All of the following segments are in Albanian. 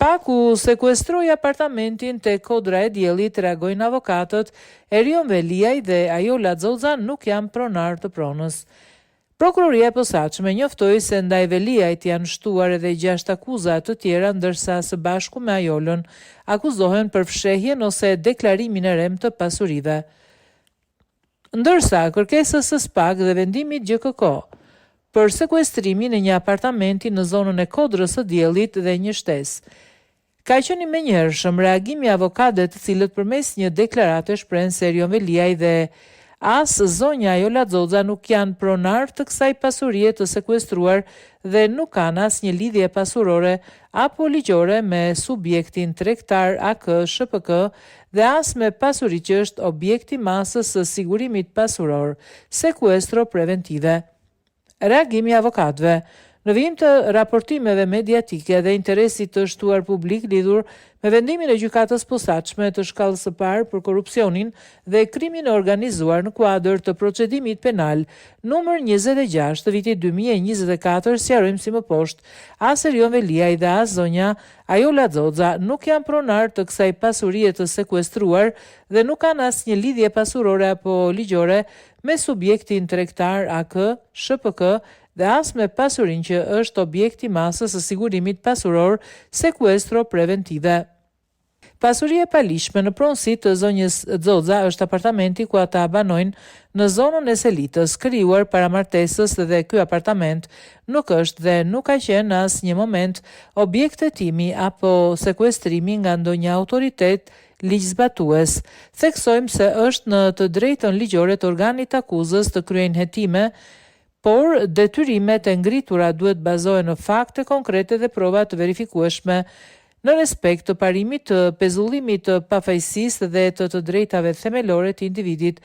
SPAK u sekuestroi apartamentin te Kodra e Diellit, reagojnë avokatët. Erion Veliaj dhe Ajola Xoxa nuk janë pronar të pronës. Prokuroria e posaçme njoftoi se ndaj Veliajt janë shtuar edhe 6 akuza të tjera, ndërsa së bashku me Ajolën akuzohen për fshehjen ose deklarimin e rem të pasurive. Ndërsa kërkesës së SPAK dhe vendimit GKK për sekuestrimin e një apartamenti në zonën e Kodrës së Diellit dhe një shtesë. Ka qenë i menjëhershëm reagimi i avokatëve, të cilët përmes një deklarate shprehen se Erion Veliaj dhe as zonja Ajola Xoxa nuk janë pronar të kësaj pasurie të sekuestruar dhe nuk kanë asnjë lidhje pasurore apo ligjore me subjektin tregtar AK SHPK dhe as me pasuri që është objekti masës së sigurimit pasuror, sekuestro preventive. Reagimi i avokatëve. Në vijim të raportimeve mediatike dhe interesit të shtuar publik lidhur me vendimin e gjykatës posaçme të shkallës së parë për korrupsionin dhe krimin e organizuar në kuadër të procedimit penal numër 26 të vitit 2024, sqarojmë si më poshtë, as Erion Veliaj dhe as zonja Ajola Xoxa nuk janë pronar të kësaj pasurie të sekuestruar dhe nuk kanë asnjë lidhje pasurore apo ligjore me subjektin tregtar AK SHPK dhe as me pasurin që është objekti masës së sigurimit pasuror, sekuestro preventive. Pasuria e palishme në pronësi të zonjës Xoxa është apartamenti ku ata banojnë në zonën e Selitës, krijuar para martesës, dhe ky apartament nuk është dhe nuk ka qenë në asnjë moment objekt hetimi apo sekuestrimi nga ndonjë autoritet ligjzbatues. Theksojmë se është në të drejtën ligjore të organit akuzës të kryejnë hetime, por detyrimet e ngritura duhet bazohen në fakte konkrete dhe prova të verifikueshme në respekt të parimit të pezullimit të pafajësisë dhe të drejtave themelore të individit.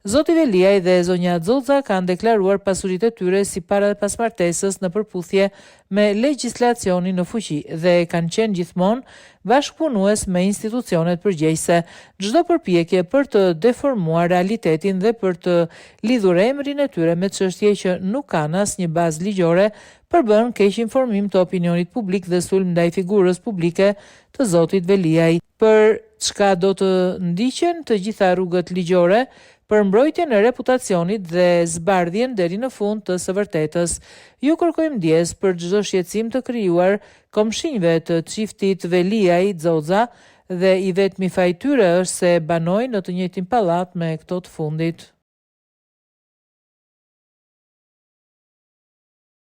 Zoti Veliaj dhe zonja Xoxa kanë deklaruar pasuritë e tyre si para dhe pas martesës në përputhje me legjislacionin në fuqi dhe kanë qenë gjithmonë bashkëpunues me institucionet përgjegjëse. Çdo përpjekje për të deformuar realitetin dhe për të lidhur emrin e tyre me çështje që nuk kanë asnjë bazë ligjore përbën keq informim të opinionit publik dhe sulm ndaj figurës publike të zotit Veliaj. Për çka do të ndiqen të gjitha rrugët ligjore për mbrojtjen e reputacionit dhe zbardhjen deri në fund të së vërtetës. Ju kërkojmë ndjes për çdo shqetësim të krijuar komshinjve të çiftit Veliaj Xoxa dhe i vetmi faj tyre është se banojnë në të njëjtin pallat me këto të fundit.